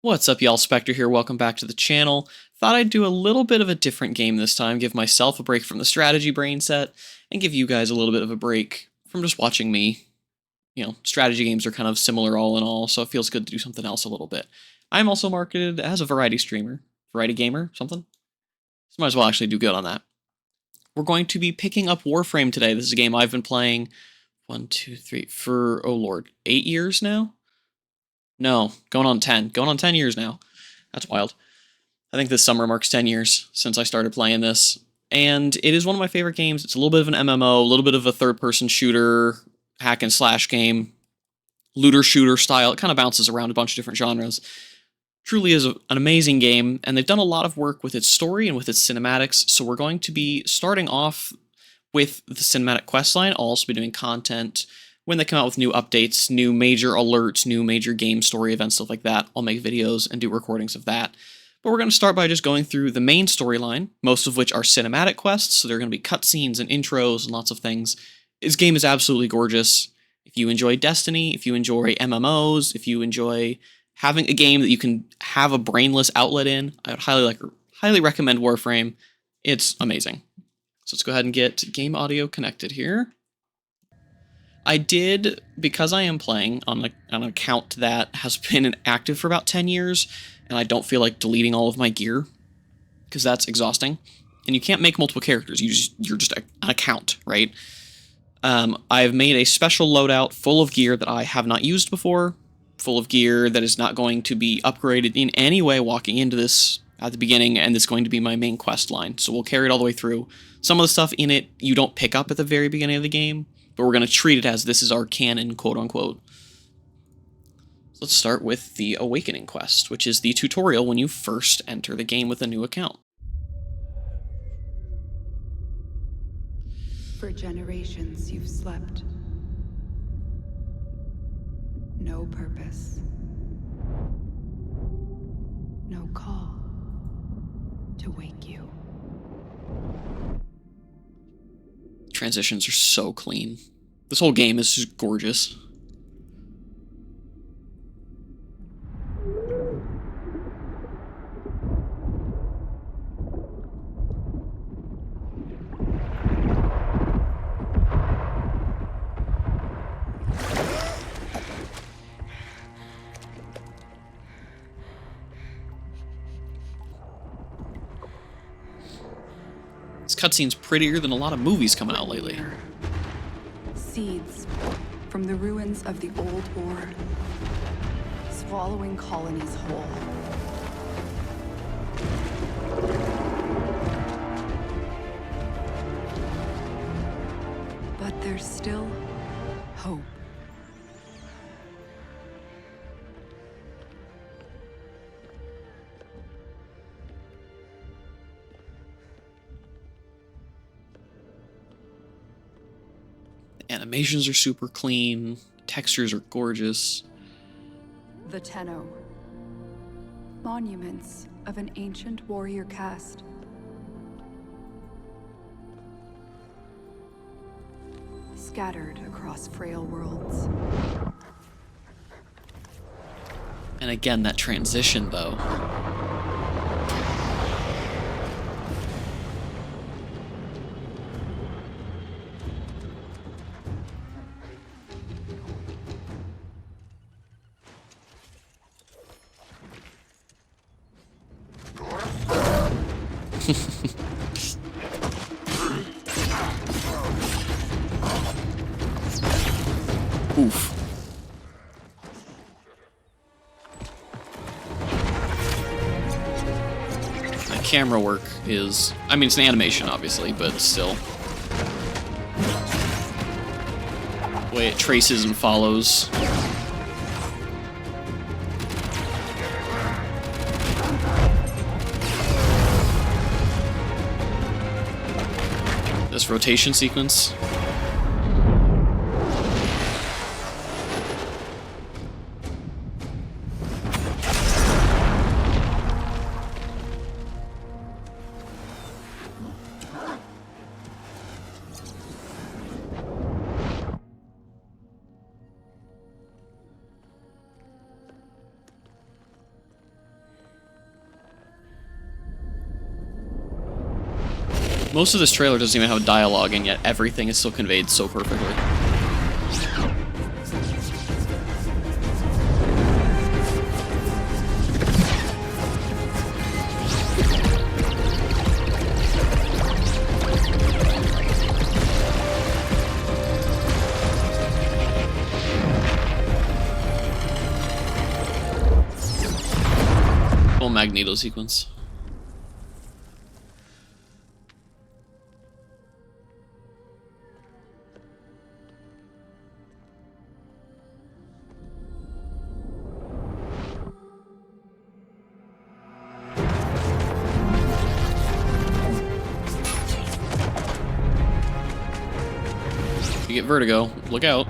What's up, y'all? Spectre here. Welcome back to the channel. Thought I'd do a little bit of a different game this time, give myself a break from the strategy brain set, and give you guys a little bit of a break from just watching me. You know, strategy games are kind of similar all in all, so it feels good to do something else a little bit. I'm also marketed as a variety streamer, variety gamer, something. So might as well actually do good on that. We're going to be picking up Warframe today. This is a game I've been playing for, oh lord, 8 years now? No, going on 10. Going on 10 years now. That's wild. I think this summer marks 10 years since I started playing this. And it is one of my favorite games. It's a little bit of an MMO, a little bit of a third-person shooter, hack and slash game, looter shooter style. It kind of bounces around a bunch of different genres. Truly is an amazing game, and they've done a lot of work with its story and with its cinematics, so we're going to be starting off with the cinematic questline. I'll also be doing content when they come out with new updates, new major alerts, new major game story events, stuff like that. I'll make videos and do recordings of that. But we're going to start by just going through the main storyline, most of which are cinematic quests, so there are going to be cutscenes and intros and lots of things. This game is absolutely gorgeous. If you enjoy Destiny, if you enjoy MMOs, if you enjoy having a game that you can have a brainless outlet in, I would highly recommend Warframe. It's amazing. So let's go ahead and get game audio connected here. I did, because I am playing on an account that has been active for about 10 years, and I don't feel like deleting all of my gear, because that's exhausting. And you can't make multiple characters, you're just an account, right? I've made a special loadout full of gear that I have not used before, full of gear that is not going to be upgraded in any way walking into this at the beginning, and it's going to be my main quest line. So we'll carry it all the way through. Some of the stuff in it you don't pick up at the very beginning of the game, but we're going to treat it as this is our canon, quote-unquote. So let's start with the Awakening quest, which is the tutorial when you first enter the game with a new account. For generations you've slept. No purpose. No call to wake you. Transitions are so clean. This whole game is just gorgeous. This cutscene's prettier than a lot of movies coming out lately. Seeds from the ruins of the old war, swallowing colonies whole. But there's still hope. Animations are super clean, textures are gorgeous. The Tenno. Monuments of an ancient warrior caste. Scattered across frail worlds. And again, that transition, though. Oof. The camera work is... I mean, it's an animation, obviously, but still. The way it traces and follows. This rotation sequence. Most of this trailer doesn't even have dialogue, and yet everything is still conveyed so perfectly. Full Magneto sequence. You get vertigo, look out.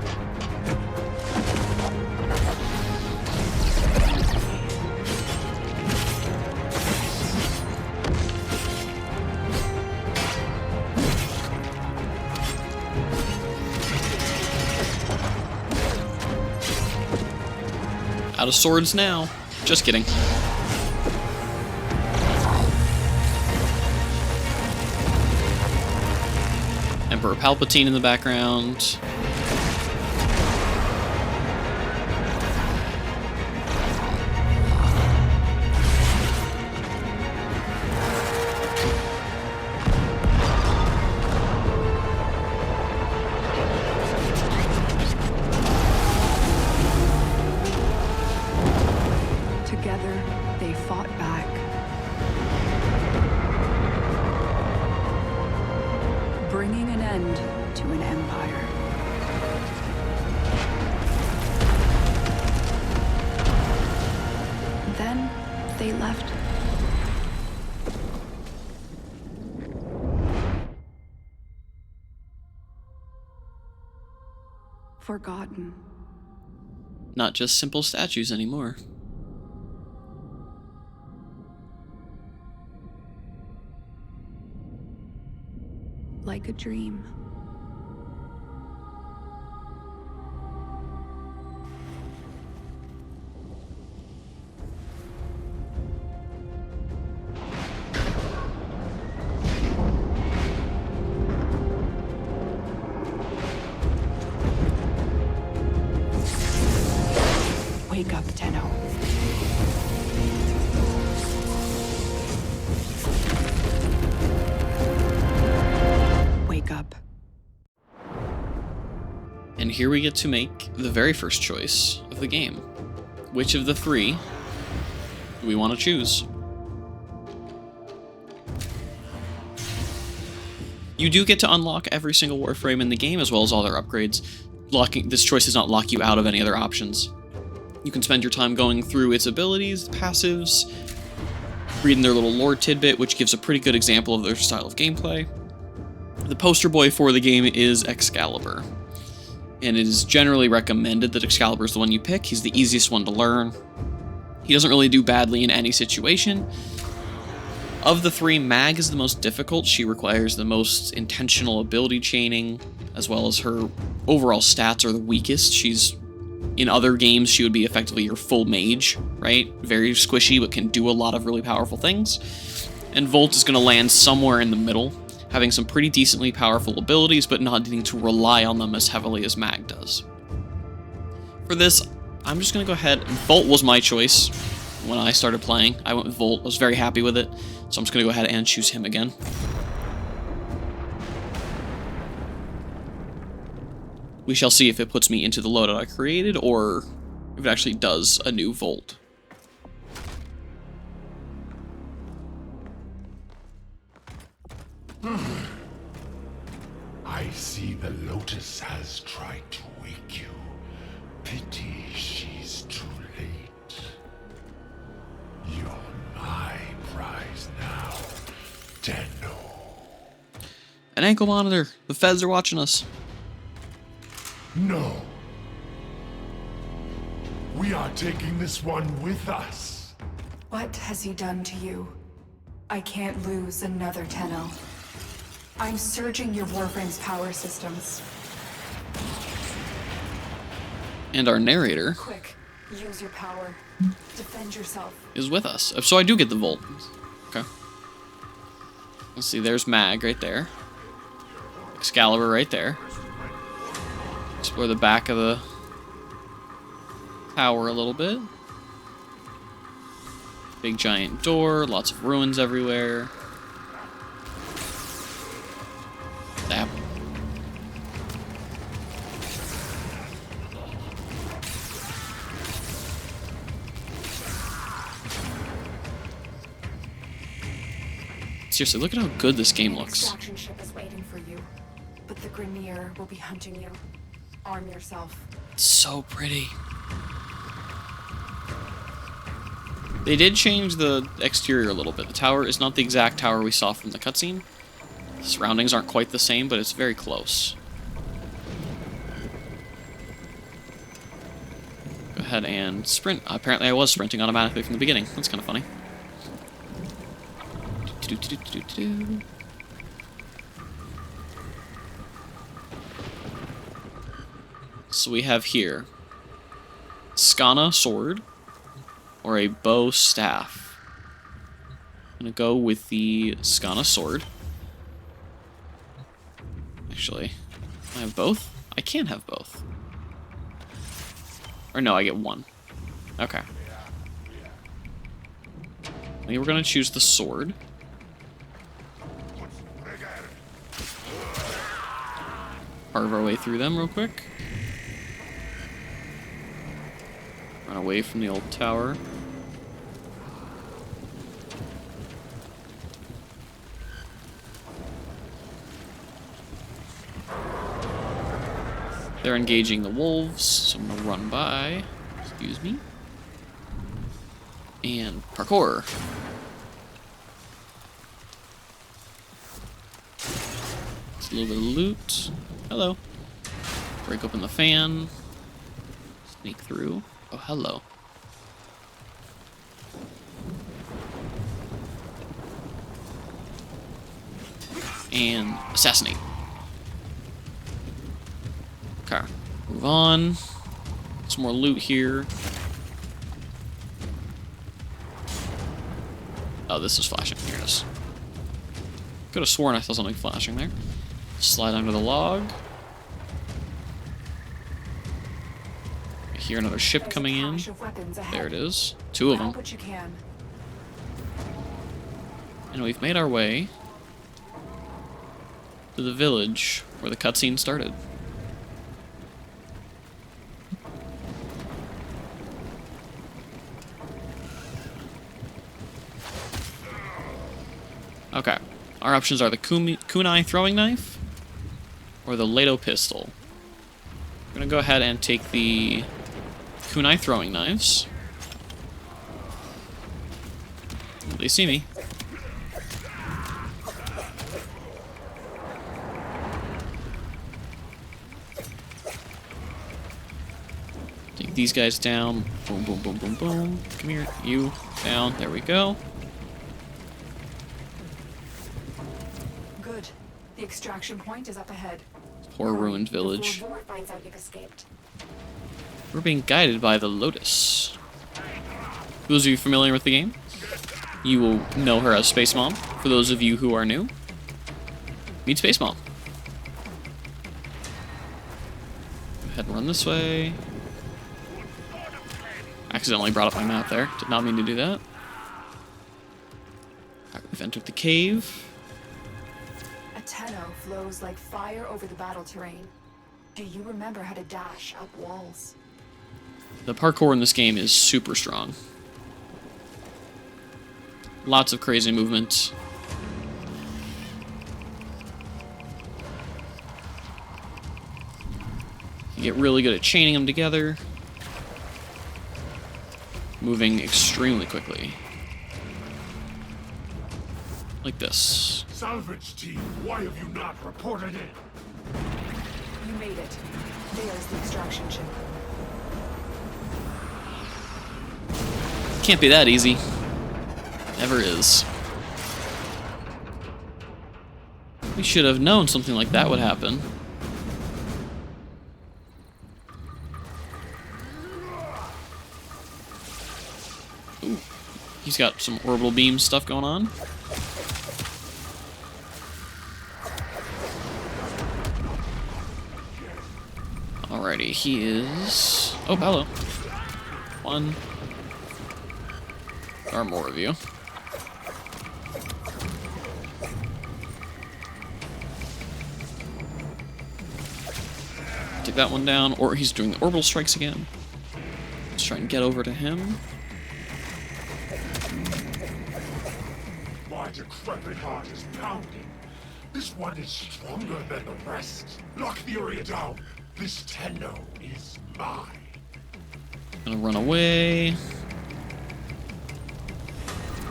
Out of swords now. Just kidding. Emperor Palpatine in the background. Together, they fought back. Bringing an end to an empire. Then they left. Forgotten. Not just simple statues anymore. Like a dream. Wake up, Tenno. Wake up. And here we get to make the very first choice of the game. Which of the three do we want to choose? You do get to unlock every single Warframe in the game, as well as all their upgrades. This choice does not lock you out of any other options. You can spend your time going through its abilities, passives, reading their little lore tidbit, which gives a pretty good example of their style of gameplay. The poster boy for the game is Excalibur, and it is generally recommended that Excalibur is the one you pick. He's the easiest one to learn. He doesn't really do badly in any situation. Of the three, Mag is the most difficult. She requires the most intentional ability chaining, as well as her overall stats are the weakest. In other games, she would be effectively your full mage, right? Very squishy, but can do a lot of really powerful things. And Volt is going to land somewhere in the middle, having some pretty decently powerful abilities, but not needing to rely on them as heavily as Mag does. For this, I'm just going to go ahead. Volt was my choice when I started playing. I went with Volt. I was very happy with it, so I'm just going to go ahead and choose him again. We shall see if it puts me into the loadout I created, or if it actually does a new Volt. I see the Lotus has tried to wake you. Pity she's too late. You're my prize now, Tenno. An ankle monitor. The feds are watching us. No. We are taking this one with us. What has he done to you? I can't lose another Tenno. I'm surging your Warframe's power systems. And our narrator Quick, use your power. Defend yourself. is with us. So I do get the Volt. Okay. Let's see, there's Mag right there. Excalibur right there. Explore the back of the tower a little bit. Big giant door, lots of ruins everywhere. Zap. Seriously, look at how good this game looks. The extraction ship is waiting for you, but the Grineer will be hunting you. Arm yourself. It's so pretty. They did change the exterior a little bit. The tower is not the exact tower we saw from the cutscene. The surroundings aren't quite the same, but it's very close. Go ahead and sprint. Apparently I was sprinting automatically from the beginning. That's kind of funny. So we have here Skana sword or a bow staff. I'm gonna go with the Skana sword. Actually, I have both? I can have both. Or no, I get one. Okay. I think we're gonna choose the sword. Carve our way through them real quick. Run away from the old tower. They're engaging the wolves, so I'm gonna run by. Excuse me. And parkour. It's a little bit of loot. Hello. Break open the fan. Sneak through. Oh, hello. And assassinate. Okay. Move on. Some more loot here. Oh, this is flashing. Here it is. Could have sworn I saw something flashing there. Slide under the log. I hear another ship coming in. There it is. Two of them. And we've made our way to the village where the cutscene started. Okay. Our options are the kunai throwing knife or the Leto pistol. I'm gonna go ahead and take the kunai throwing knives. They see me. Take these guys down. Boom, boom, boom, boom, boom. Come here. You. Down. There we go. Good. The extraction point is up ahead. Poor ruined village. Before Vor finds out you've escaped. We're being guided by the Lotus. Those of you familiar with the game, you will know her as Space Mom. For those of you who are new, meet Space Mom. Go ahead and run this way. Accidentally brought up my map there. Did not mean to do that. Alright, we've entered the cave. A Tenno flows like fire over the battle terrain. Do you remember how to dash up walls? The parkour in this game is super strong. Lots of crazy movement. You get really good at chaining them together. Moving extremely quickly. Like this. Salvage team, why have you not reported it? You made it. There's the extraction ship. Can't be that easy. Never is. We should have known something like that would happen. Ooh. He's got some orbital beam stuff going on. Alrighty, he is... Oh, hello. One. Or more of you. Take that one down, or he's doing the orbital strikes again. Let's try and get over to him. My decrepit heart is pounding. This one is stronger than the rest. Lock the area down. This Tenno is mine. Gonna run away.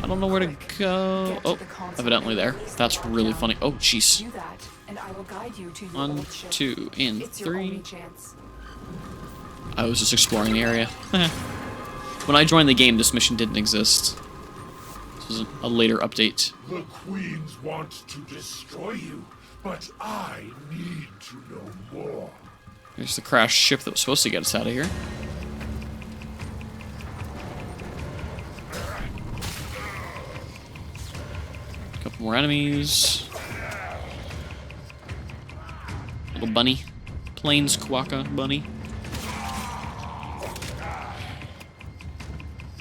I don't know where to go. Oh, evidently there. That's really funny. Oh, jeez. Do that, and I will guide you to your 1, old ship. 2, and It's your only 3. chance. I was just exploring the area. When I joined the game, this mission didn't exist. This was a later update. The queens want to destroy you, but I need to know more. There's the crashed ship that was supposed to get us out of here. Couple more enemies. Little bunny. Plains Quokka bunny.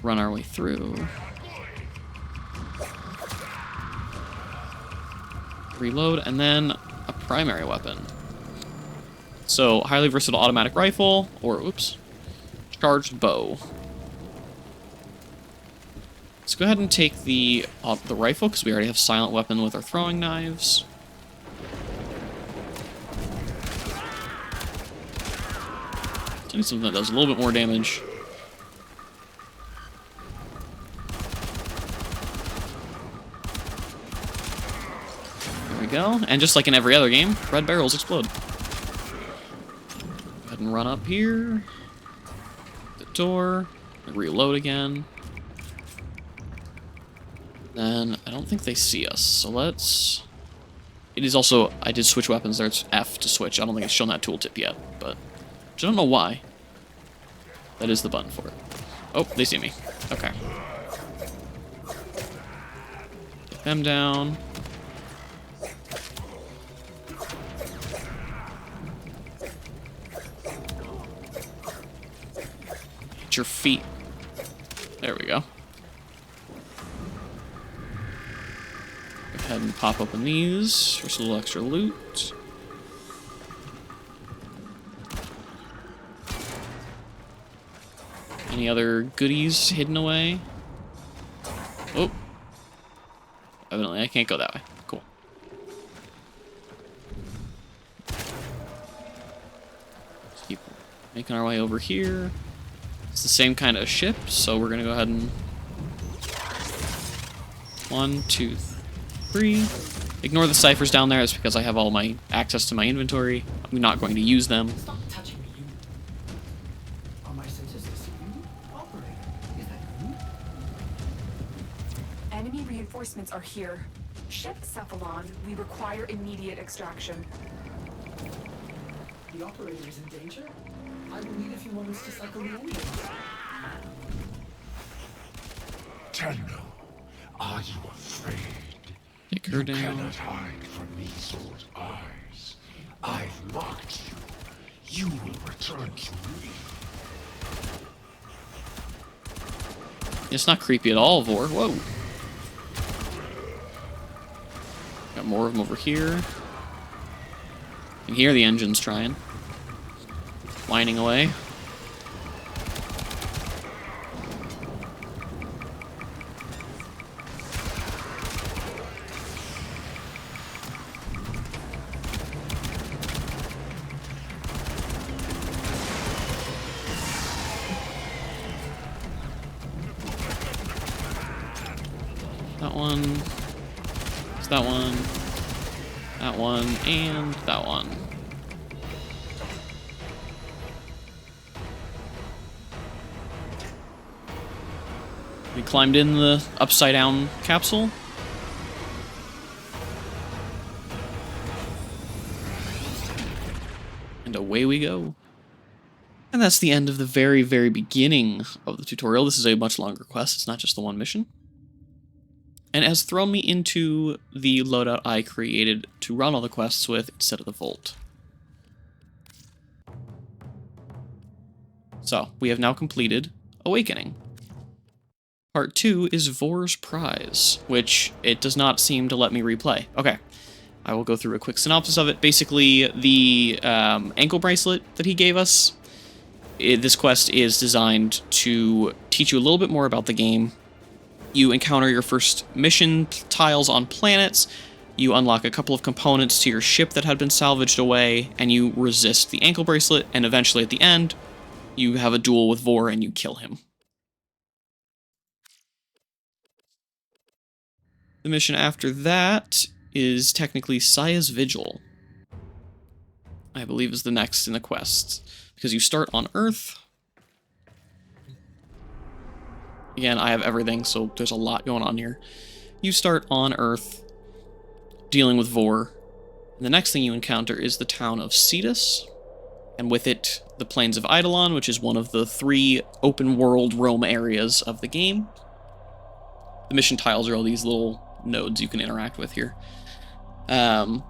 Run our way through. Reload, and then a primary weapon. So, highly versatile automatic rifle, or, oops, charged bow. Let's go ahead and take the rifle, because we already have silent weapon with our throwing knives. So I need something that does a little bit more damage. There we go. And just like in every other game, red barrels explode. Go ahead and run up here. The door. Reload again. Then I don't think they see us, so let's... It is also... I did switch weapons there. It's F to switch. I don't think it's shown that tooltip yet, but... I don't know why. That is the button for it. Oh, they see me. Okay. Get them down. Hit your feet. There we go. Go ahead and pop open these for some little extra loot. Any other goodies hidden away? Oh. Evidently, I can't go that way. Cool. Let's keep making our way over here. It's the same kind of ship, so we're gonna go ahead and... 1, 2, 3. Ignore the ciphers down there. It's because I have all my access to my inventory. I'm not going to use them. Stop touching me, you. Are my sensors executing? Operator, is that you? Enemy reinforcements are here. Ship Cephalon, we require immediate extraction. The operator is in danger? I will need a few moments to cycle the engines. Tenno, are you afraid? Take her You down. cannot hide from these old eyes. I've marked you. You will return to me. It's not creepy at all, Vor. Whoa. Got more of them over here. You can hear the engines trying. Whining away. That one. It's that one. That one. And that one. We climbed in the upside down capsule. And away we go. And that's the end of the very, very beginning of the tutorial. This is a much longer quest. It's not just the one mission. And it has thrown me into the loadout I created to run all the quests with instead of the Vault. So, we have now completed Awakening. Part 2 is Vor's Prize, which it does not seem to let me replay. Okay, I will go through a quick synopsis of it. Basically, the ankle bracelet that he gave us, this quest is designed to teach you a little bit more about the game. You encounter your first mission tiles on planets, you unlock a couple of components to your ship that had been salvaged away, and you resist the ankle bracelet, and eventually at the end, you have a duel with Vor and you kill him. The mission after that is technically Saya's Vigil, I believe is the next in the quest, because you start on Earth. Again, I have everything, so there's a lot going on here. You start on Earth, dealing with Vor. And the next thing you encounter is the town of Cetus, and with it, the Plains of Eidolon, which is one of the 3 open-world roam areas of the game. The mission tiles are all these little nodes you can interact with here. So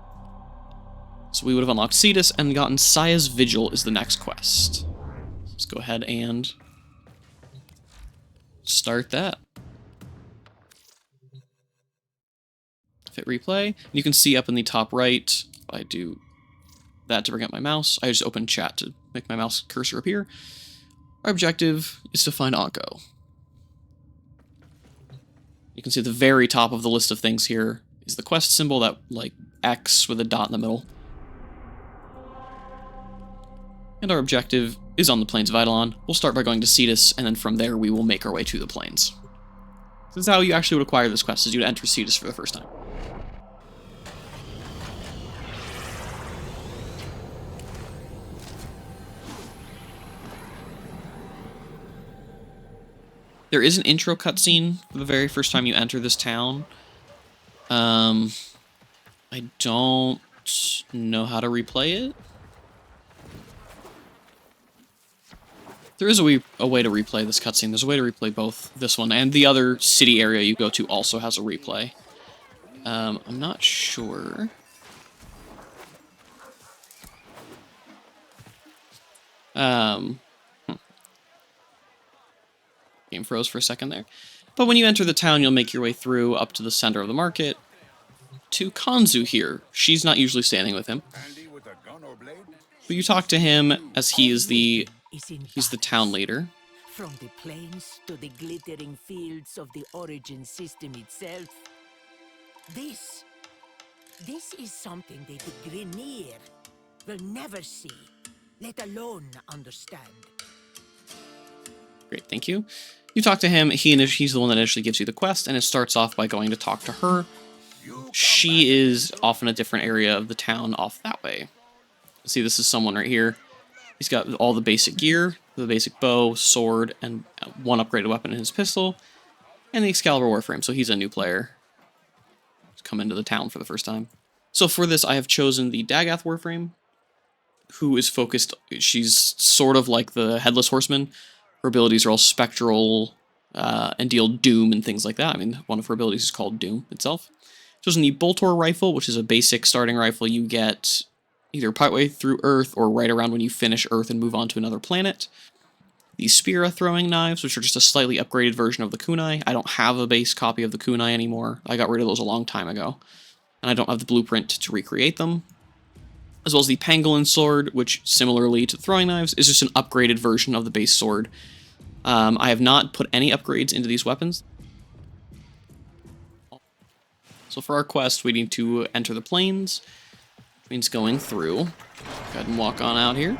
we would have unlocked Cetus and gotten Saya's Vigil is the next quest. Let's go ahead and start that. Hit replay. You can see up in the top right, if I do that to bring up my mouse, I just open chat to make my mouse cursor appear. Our objective is to find Anko. You can see at the very top of the list of things here is the quest symbol, that like X with a dot in the middle. And our objective is on the Plains of Eidolon. We'll start by going to Cetus, and then from there we will make our way to the plains. This is how you actually would acquire this quest, is you'd enter Cetus for the first time. There is an intro cutscene for the very first time you enter this town. I don't know how to replay it. There is a way to replay this cutscene. There's a way to replay both this one and the other city area you go to also has a replay. I'm not sure. Game froze for a second there. But when you enter the town, you'll make your way through up to the center of the market to Kanzu here. She's not usually standing with him. But you talk to him as he's the town leader. From the plains to the glittering fields of the origin system itself. This is something that the Grineer will never see, let alone understand. Great, thank you. You talk to him, he's the one that initially gives you the quest, and it starts off by going to talk to her. She is off in a different area of the town off that way. See, this is someone right here. He's got all the basic gear, the basic bow, sword, and one upgraded weapon in his pistol, and the Excalibur Warframe, so he's a new player. He's come into the town for the first time. So for this, I have chosen the Dagath Warframe, who is focused, she's sort of like the Headless Horseman. Her abilities are all spectral and deal doom and things like that. I mean, one of her abilities is called Doom itself. Chosen the Boltor Rifle, which is a basic starting rifle you get either partway through Earth or right around when you finish Earth and move on to another planet. The Spear Throwing Knives, which are just a slightly upgraded version of the kunai. I don't have a base copy of the kunai anymore. I got rid of those a long time ago. And I don't have the blueprint to recreate them. As well as the Pangolin Sword, which, similarly to throwing knives, is just an upgraded version of the base sword. I have not put any upgrades into these weapons. So for our quest, we need to enter the plains, which means going through. Go ahead and walk on out here.